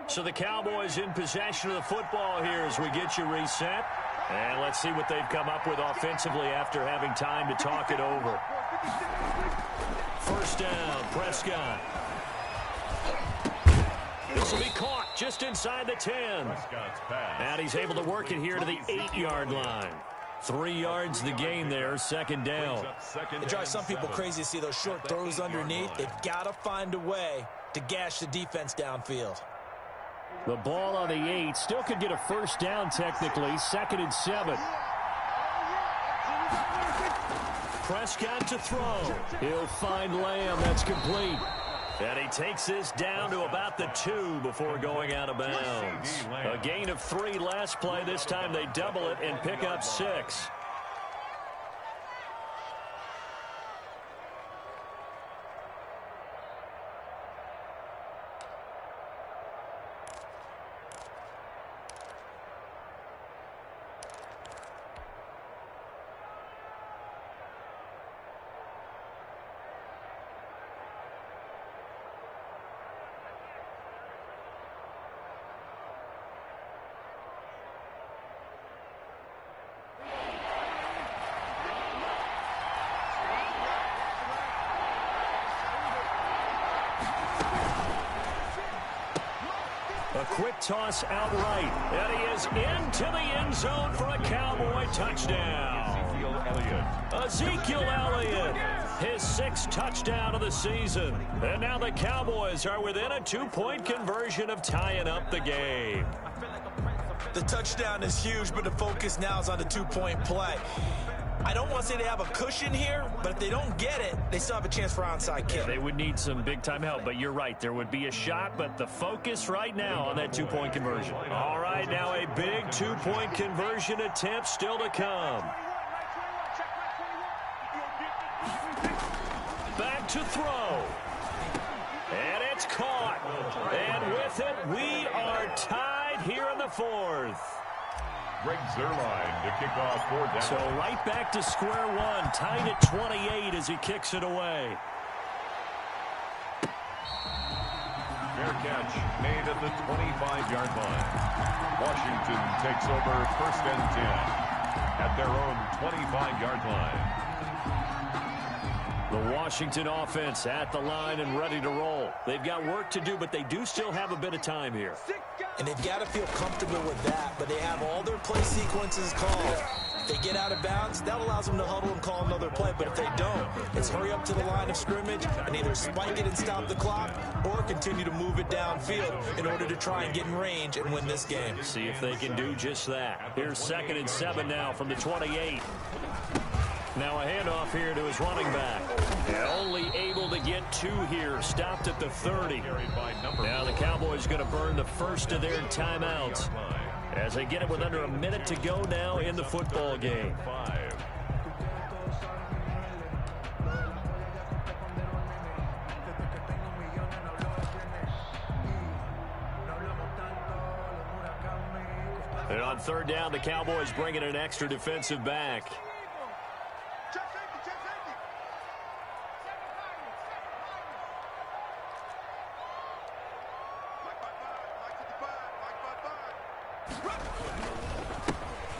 So the Cowboys in possession of the football here as we get you reset. And let's see what they've come up with offensively after having time to talk it over. 1st down, Prescott. This will be caught just inside the 10. And he's able to work it here to the 8-yard line. 3 yards the gain there, 2nd down. It drives some people crazy to see those short throws underneath. They've got to find a way to gash the defense downfield. The ball on the 8. Still could get a 1st down technically. 2nd and 7. Prescott to throw. He'll find Lamb. That's complete. And he takes this down to about the 2 before going out of bounds. A gain of 3 last play. This time they double it and pick up 6. A quick toss outright, and he is into the end zone for a Cowboy touchdown. Ezekiel Elliott, his 6th touchdown of the season. And now the Cowboys are within a 2-point conversion of tying up the game. The touchdown is huge, but the focus now is on the 2-point play. I don't want to say they have a cushion here, but if they don't get it, they still have a chance for onside kick. Yeah, they would need some big-time help, but you're right. There would be a shot, but the focus right now on that 2-point conversion. All right, now a big 2-point conversion attempt still to come. Back to throw. And it's caught. And with it, we are tied here in the 4th. Greg Zuerlein to kick off 4th down. So right back to square one, tied at 28 as he kicks it away. Fair catch made at the 25-yard line. Washington takes over 1st and 10 at their own 25-yard line. The Washington offense at the line and ready to roll. They've got work to do, but they do still have a bit of time here. And they've got to feel comfortable with that, but they have all their play sequences called. If they get out of bounds, that allows them to huddle and call another play. But if they don't, it's hurry up to the line of scrimmage and either spike it and stop the clock or continue to move it downfield in order to try and get in range and win this game. See if they can do just that. Here's 2nd and 7 now from the 28. Now a handoff here to his running back. Only able to get 2 here. Stopped at the 30. Now the Cowboys going to burn the first of their timeouts as they get it with under a minute to go now in the football game. And on 3rd down, the Cowboys bring in an extra defensive back.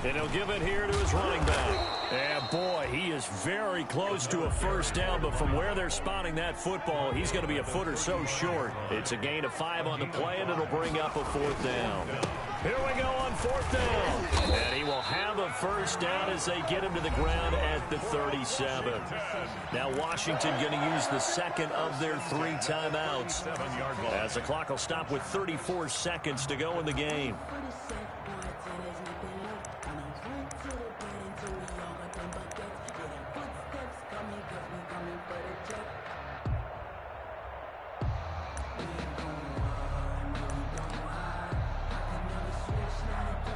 And he'll give it here to his running back. And boy, he is very close to a 1st down, but from where they're spotting that football, he's going to be a foot or so short. It's a gain of 5 on the play, and it'll bring up a 4th down. Here we go on 4th down. And he will have a 1st down as they get him to the ground at the 37. Now Washington going to use the 2nd of their 3 timeouts as the clock will stop with 34 seconds to go in the game.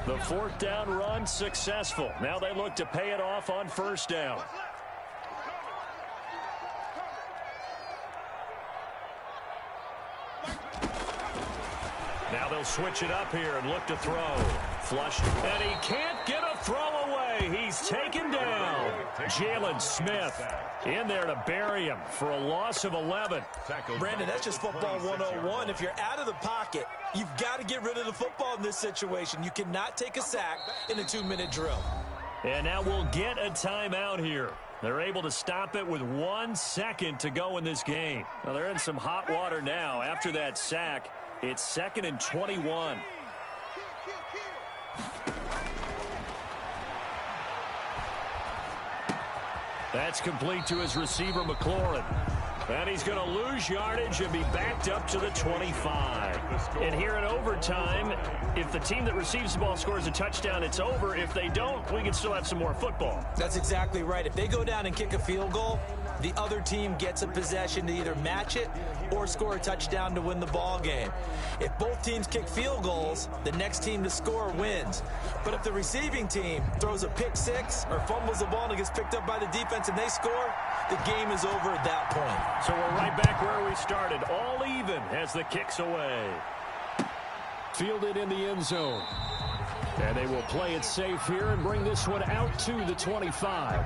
The 4th down run successful. Now they look to pay it off on 1st down. Now they'll switch it up here and look to throw. Flush, and he can't get a throw away. He's taken down. Jalen Smith in there to bury him for a loss of 11. Brandon, that's just football 101. If you're out of the pocket, you've got to get rid of the football in this situation. You cannot take a sack in a 2-minute drill. And now we'll get a timeout here. They're able to stop it with 1 second to go in this game. Well, they're in some hot water now after that sack. It's 2nd and 21. That's complete to his receiver, McLaurin. And he's going to lose yardage and be backed up to the 25. And here in overtime, if the team that receives the ball scores a touchdown, it's over. If they don't, we can still have some more football. That's exactly right. If they go down and kick a field goal, the other team gets a possession to either match it or score a touchdown to win the ball game. If both teams kick field goals, the next team to score wins. But if the receiving team throws a pick six or fumbles the ball and it gets picked up by the defense and they score, the game is over at that point. So we're right back where we started, all even as the kick's away. Fielded in the end zone. And they will play it safe here and bring this one out to the 25.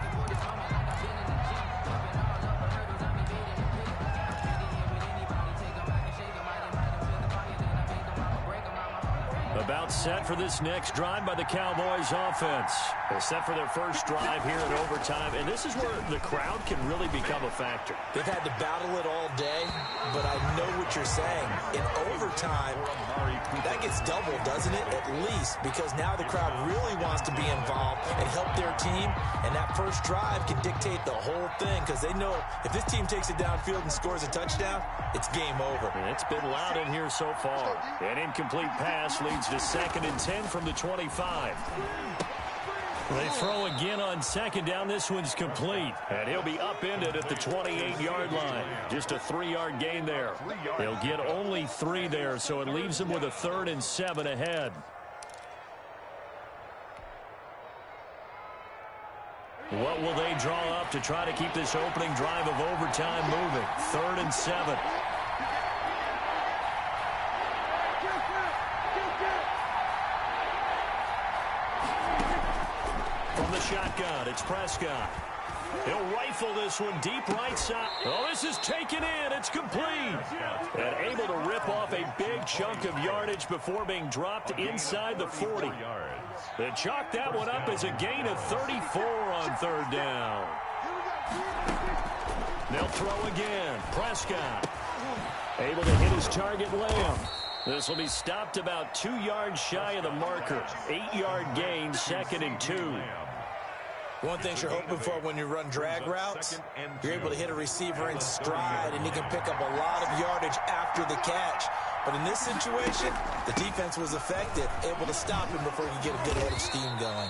About set for this next drive by the Cowboys offense. They're set for their first drive here in overtime, and this is where the crowd can really become a factor. They've had to battle it all day, but I know what you're saying. In overtime, that gets doubled, doesn't it? At least, because now the crowd really wants to be involved and help their team, and that first drive can dictate the whole thing, because they know if this team takes it downfield and scores a touchdown, it's game over. And it's been loud in here so far. An incomplete pass leads to 2nd and 10 from the 25. They throw again on 2nd down. This one's complete. And he'll be upended at the 28-yard line. Just a 3-yard gain there. They'll get only 3 there, so it leaves them with a 3rd and 7 ahead. What will they draw up to try to keep this opening drive of overtime moving? 3rd and 7. From the shotgun, it's Prescott. He'll rifle this one deep right side. Oh, this is taken in. It's complete. And able to rip off a big chunk of yardage before being dropped inside the 40. They chalk that one up as a gain of 34 on 3rd down. They'll throw again. Prescott able to hit his target, Lamb. This will be stopped about 2 yards shy of the marker. 8-yard gain, 2nd and 2. One thing you're hoping for when you run drag routes, you're able to hit a receiver in stride, and he can pick up a lot of yardage after the catch. But in this situation, the defense was effective, able to stop him before he could get a good head of steam going.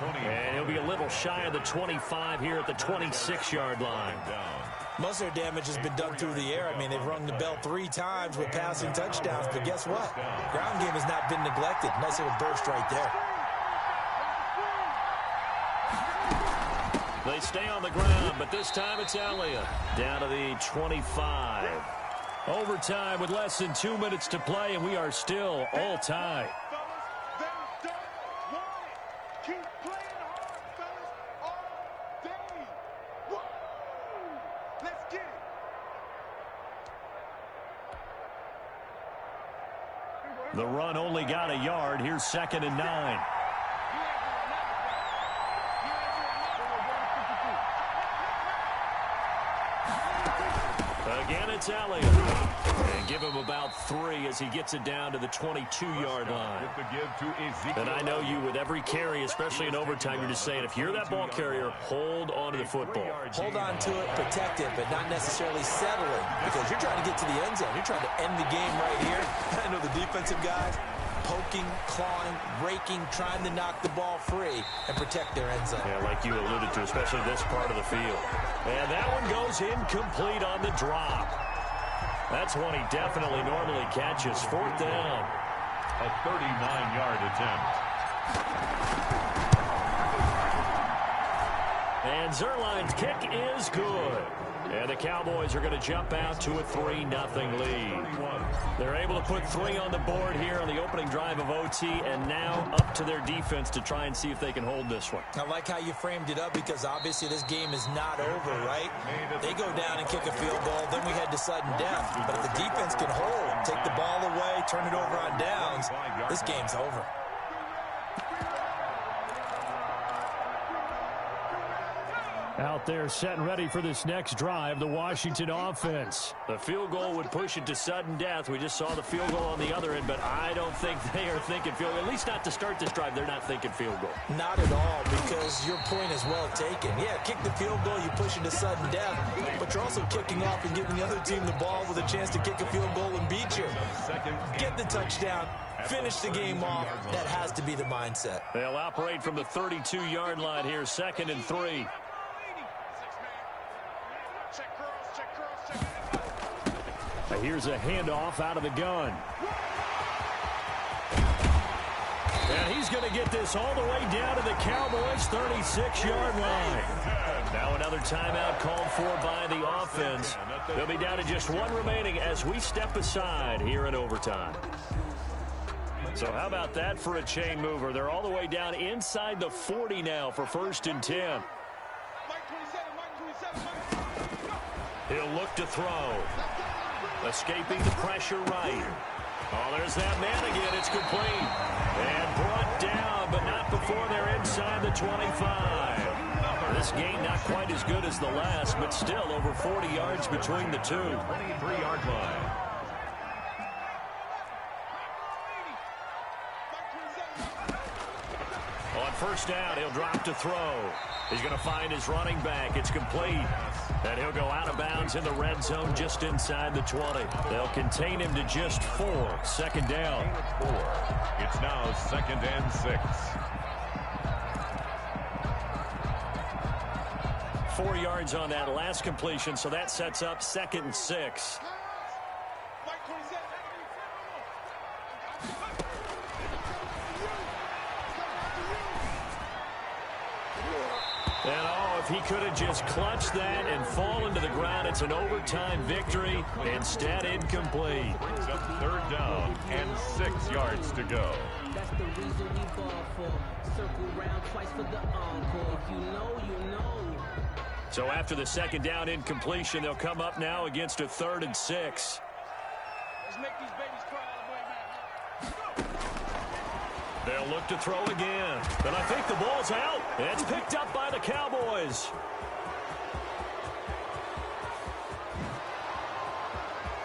And he'll be a little shy of the 25 here at the 26-yard line. Most of their damage has been done through the air. I mean, they've rung the bell 3 times with passing touchdowns, but guess what? Ground game has not been neglected. Nice little burst right there. They stay on the ground, but this time it's Elliott. Down to the 25. Overtime with less than 2 minutes to play, and we are still all tied. The run only got a yard. Here's 2nd and 9. Again, it's Elliott. And give him about 3 as he gets it down to the 22-yard line. And I know you, with every carry, especially in overtime, you're just saying, if you're that ball carrier, hold on to the football. Hold on to it, protect it, but not necessarily settling, because you're trying to get to the end zone. You're trying to end the game right here. I know the defensive guys poking, clawing, raking, trying to knock the ball free and protect their end zone. Yeah, like you alluded to, especially this part of the field. And that one goes incomplete on the drop. That's one he definitely normally catches. 4th down. A 39-yard attempt. And Zerline's kick is good. And the Cowboys are going to jump out to a 3-0 lead. They're able to put 3 on the board here on the opening drive of OT, and now up to their defense to try and see if they can hold this one. I like how you framed it up, because obviously this game is not over, right? They go down and kick a field goal, then we head to sudden death. But if the defense can hold, take the ball away, turn it over on downs, this game's over. Out there set and ready for this next drive, the Washington offense. The field goal would push it to sudden death. We just saw the field goal on the other end, but I don't think they are thinking field goal. At least not to start this drive. They're not thinking field goal. Not at all, because your point is well taken. Yeah, kick the field goal, you push it to sudden death, but you're also kicking off and giving the other team the ball with a chance to kick a field goal and beat you. Get the touchdown. Finish the game off. That has to be the mindset. They'll operate from the 32-yard line here, 2nd and 3. Here's a handoff out of the gun. And he's going to get this all the way down to the Cowboys' 36-yard line. Now another timeout called for by the offense. They'll be down to just 1 remaining as we step aside here in overtime. So how about that for a chain mover? They're all the way down inside the 40 now for 1st and 10. He'll look to throw. Escaping the pressure right. Oh, there's that man again. It's complete. the 25. This game not quite as good as the last, but still over 40 yards between the two. 23-yard line. On first down, he'll drop to throw. He's going to find his running back. It's complete. And he'll go out of bounds in the red zone just inside the 20. They'll contain him to just 4. Second down. It's now 2nd and 6. 4 yards on that last completion, so that sets up 2nd and 6. And oh, if he could have just clutched that and fallen to the ground, it's an overtime victory. Instead, incomplete. Brings up 3rd down and 6 yards to go. That's the reason we ball for. Circle round twice for the encore. If you know, you know. So after the 2nd down incompletion, they'll come up now against a 3rd and 6. Let's make these babies cry all the way, man. They'll look to throw again. And I think the ball's out. It's picked up by the Cowboys.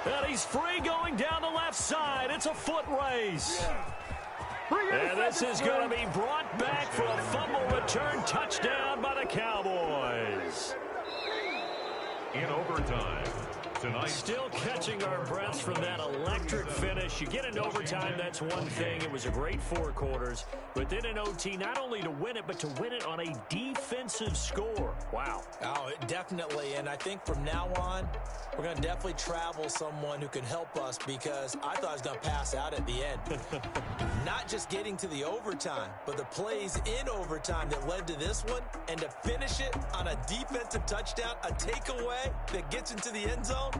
And he's free going down the left side. It's a foot race. And this is going to be brought back for a fumble return touchdown by the Cowboys. In overtime tonight. Still catching our breaths from that electric finish. You get in overtime, that's one thing. It was a great 4 quarters. But then in OT, not only to win it, but to win it on a defensive score. Wow. Oh, definitely. And I think from now on, we're going to definitely travel someone who can help us, because I thought I was going to pass out at the end. Not just getting to the overtime, but the plays in overtime that led to this one, and to finish it on a defensive touchdown, a takeaway that gets into the end zone.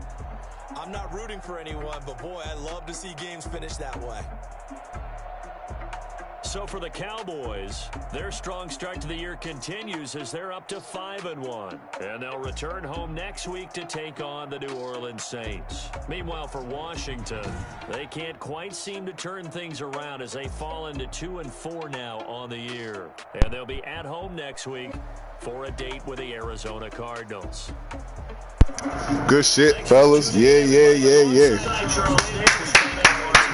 I'm not rooting for anyone, but boy, I love to see games finish that way. So for the Cowboys, their strong start to the year continues as they're up to 5-1. And they'll return home next week to take on the New Orleans Saints. Meanwhile, for Washington, they can't quite seem to turn things around as they fall into 2-4 now on the year. And they'll be at home next week for a date with the Arizona Cardinals. Good shit, fellas. Yeah.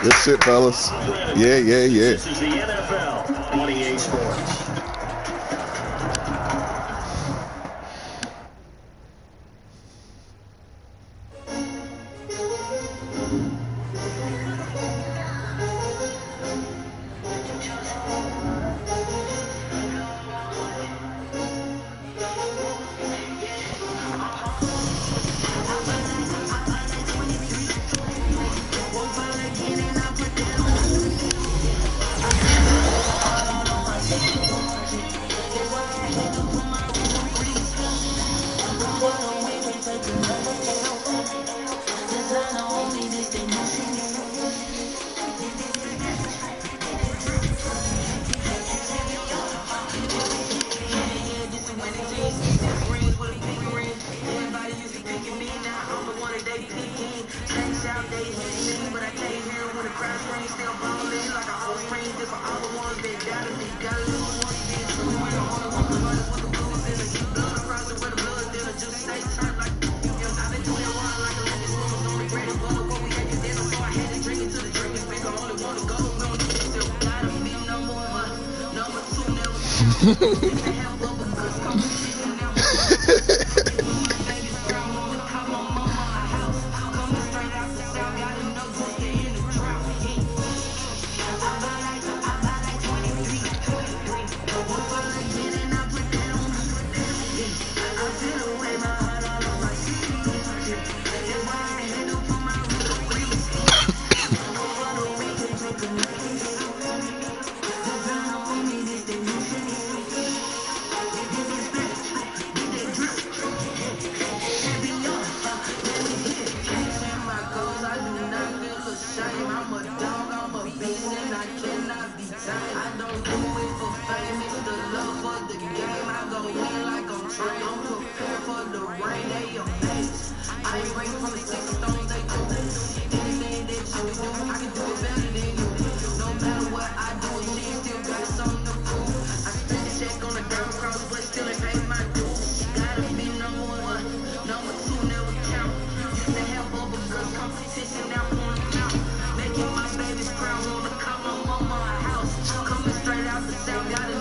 Good shit, fellas. Yeah. This is the NFL 28 Sports. out, got